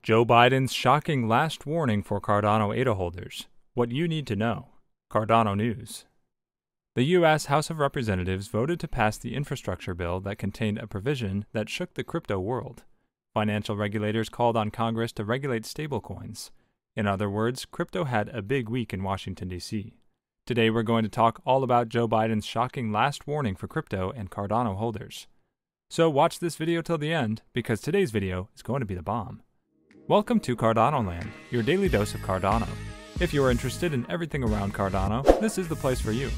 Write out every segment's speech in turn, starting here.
Joe Biden's shocking last warning for Cardano ADA holders. What you need to know. Cardano News. The U.S. House of Representatives voted to pass the infrastructure bill that contained a provision that shook the crypto world. Financial regulators called on Congress to regulate stablecoins. In other words, crypto had a big week in Washington, D.C. Today we're going to talk all about Joe Biden's shocking last warning for crypto and Cardano holders. So watch this video till the end, because today's video is going to be the bomb. Welcome to Cardano Land, your daily dose of Cardano. If you are interested in everything around Cardano, this is the place for you.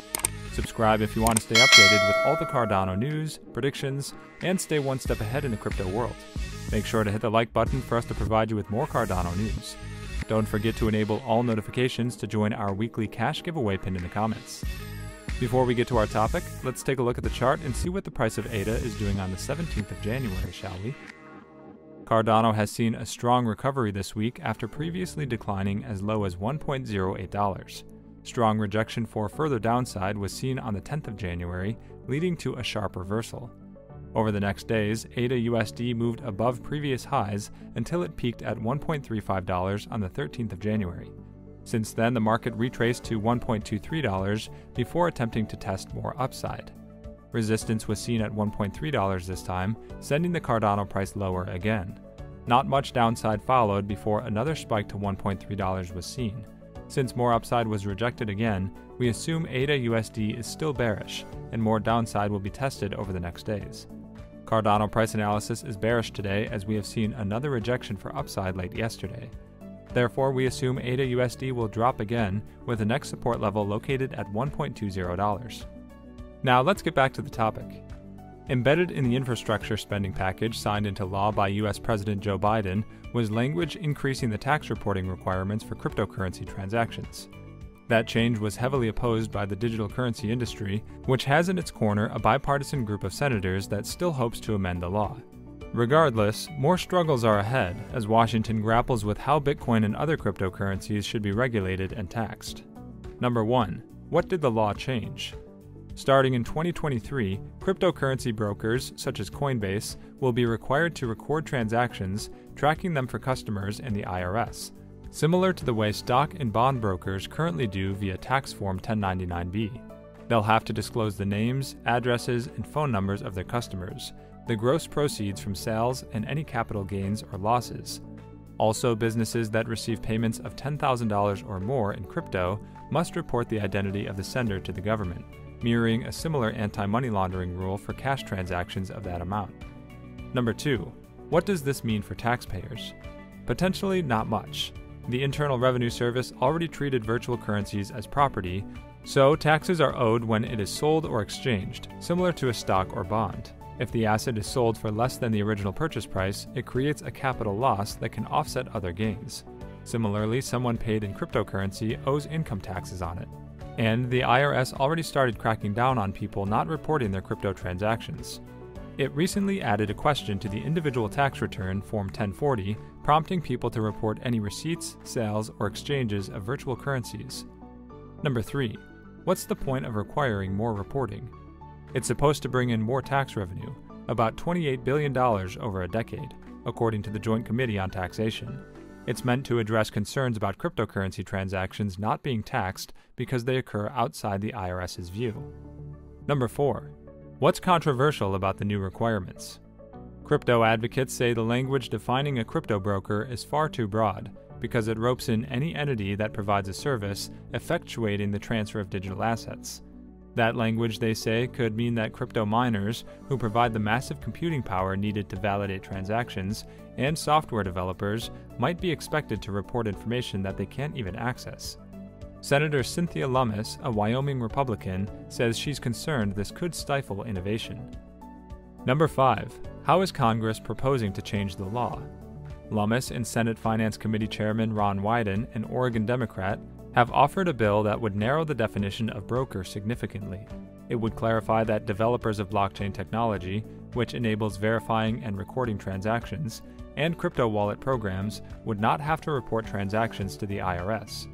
Subscribe if you want to stay updated with all the Cardano news, predictions, and stay one step ahead in the crypto world. Make sure to hit the like button for us to provide you with more Cardano news. Don't forget to enable all notifications to join our weekly cash giveaway pinned in the comments. Before we get to our topic, let's take a look at the chart and see what the price of ADA is doing on the 17th of January, shall we? Cardano has seen a strong recovery this week after previously declining as low as $1.08. Strong rejection for further downside was seen on the 10th of January, leading to a sharp reversal. Over the next days, ADA USD moved above previous highs until it peaked at $1.35 on the 13th of January. Since then, the market retraced to $1.23 before attempting to test more upside. Resistance was seen at $1.3 this time, sending the Cardano price lower again. Not much downside followed before another spike to $1.3 was seen. Since more upside was rejected again, we assume ADA USD is still bearish, and more downside will be tested over the next days. Cardano price analysis is bearish today as we have seen another rejection for upside late yesterday. Therefore, we assume ADA USD will drop again, with the next support level located at $1.20. Now let's get back to the topic. Embedded in the infrastructure spending package signed into law by U.S. President Joe Biden was language increasing the tax reporting requirements for cryptocurrency transactions. That change was heavily opposed by the digital currency industry, which has in its corner a bipartisan group of senators that still hopes to amend the law. Regardless, more struggles are ahead as Washington grapples with how Bitcoin and other cryptocurrencies should be regulated and taxed. Number 1. What did the law change? Starting in 2023, cryptocurrency brokers, such as Coinbase, will be required to record transactions, tracking them for customers and the IRS, similar to the way stock and bond brokers currently do via Tax Form 1099-B. They'll have to disclose the names, addresses, and phone numbers of their customers, the gross proceeds from sales, and any capital gains or losses. Also, businesses that receive payments of $10,000 or more in crypto must report the identity of the sender to the government, mirroring a similar anti-money laundering rule for cash transactions of that amount. Number 2. What does this mean for taxpayers? Potentially not much. The Internal Revenue Service already treated virtual currencies as property, so taxes are owed when it is sold or exchanged, similar to a stock or bond. If the asset is sold for less than the original purchase price, it creates a capital loss that can offset other gains. Similarly, someone paid in cryptocurrency owes income taxes on it. And the IRS already started cracking down on people not reporting their crypto transactions. It recently added a question to the individual tax return, Form 1040, prompting people to report any receipts, sales, or exchanges of virtual currencies. Number 3. What's the point of requiring more reporting? It's supposed to bring in more tax revenue, about $28 billion over a decade, according to the Joint Committee on Taxation. It's meant to address concerns about cryptocurrency transactions not being taxed because they occur outside the IRS's view. Number 4. What's controversial about the new requirements? Crypto advocates say the language defining a crypto broker is far too broad because it ropes in any entity that provides a service effectuating the transfer of digital assets. That language, they say, could mean that crypto miners, who provide the massive computing power needed to validate transactions, and software developers might be expected to report information that they can't even access. Senator Cynthia Lummis, a Wyoming Republican, says she's concerned this could stifle innovation. Number 5. How is Congress proposing to change the law? Lummis and Senate Finance Committee Chairman Ron Wyden, an Oregon Democrat, have offered a bill that would narrow the definition of broker significantly. It would clarify that developers of blockchain technology, which enables verifying and recording transactions, and crypto wallet programs would not have to report transactions to the IRS.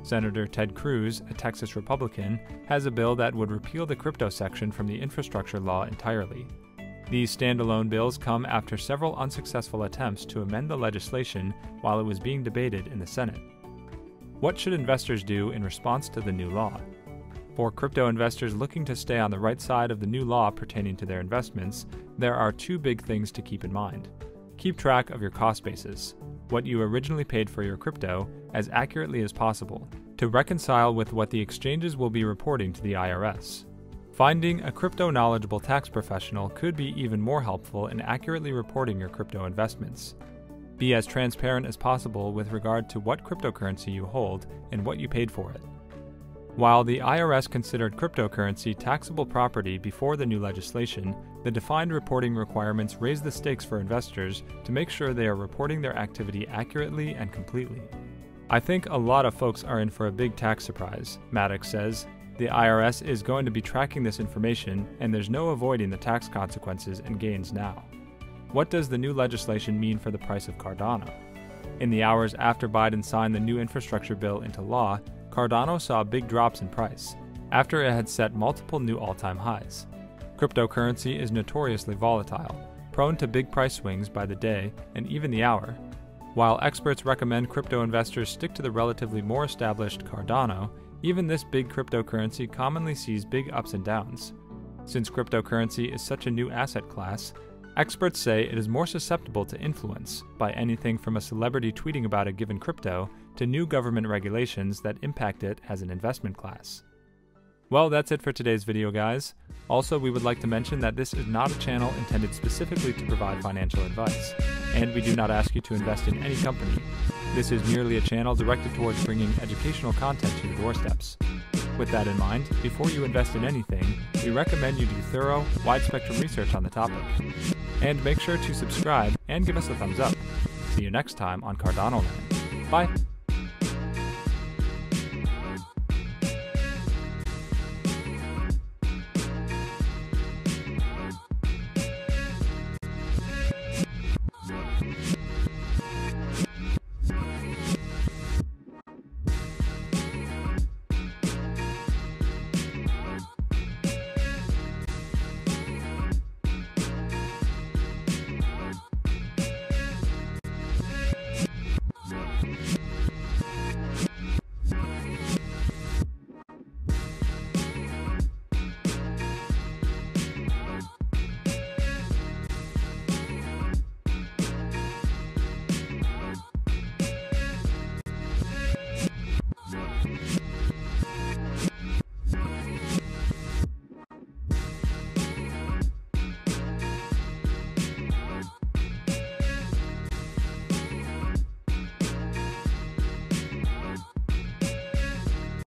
Senator Ted Cruz, a Texas Republican, has a bill that would repeal the crypto section from the infrastructure law entirely. These standalone bills come after several unsuccessful attempts to amend the legislation while it was being debated in the Senate. What should investors do in response to the new law? For crypto investors looking to stay on the right side of the new law pertaining to their investments, there are two big things to keep in mind. Keep track of your cost basis, what you originally paid for your crypto, as accurately as possible, to reconcile with what the exchanges will be reporting to the IRS. Finding a crypto-knowledgeable tax professional could be even more helpful in accurately reporting your crypto investments. Be as transparent as possible with regard to what cryptocurrency you hold and what you paid for it. While the IRS considered cryptocurrency taxable property before the new legislation, the defined reporting requirements raise the stakes for investors to make sure they are reporting their activity accurately and completely. I think a lot of folks are in for a big tax surprise, Maddox says. The IRS is going to be tracking this information, and there's no avoiding the tax consequences and gains now. What does the new legislation mean for the price of Cardano? In the hours after Biden signed the new infrastructure bill into law, Cardano saw big drops in price, after it had set multiple new all-time highs. Cryptocurrency is notoriously volatile, prone to big price swings by the day and even the hour. While experts recommend crypto investors stick to the relatively more established Cardano, even this big cryptocurrency commonly sees big ups and downs. Since cryptocurrency is such a new asset class, experts say it is more susceptible to influence by anything from a celebrity tweeting about a given crypto to new government regulations that impact it as an investment class. Well, that's it for today's video, guys. Also, we would like to mention that this is not a channel intended specifically to provide financial advice, and we do not ask you to invest in any company. This is merely a channel directed towards bringing educational content to your doorsteps. With that in mind, before you invest in anything, we recommend you do thorough, wide-spectrum research on the topic. And make sure to subscribe and give us a thumbs up. See you next time on Cardano Land. Bye!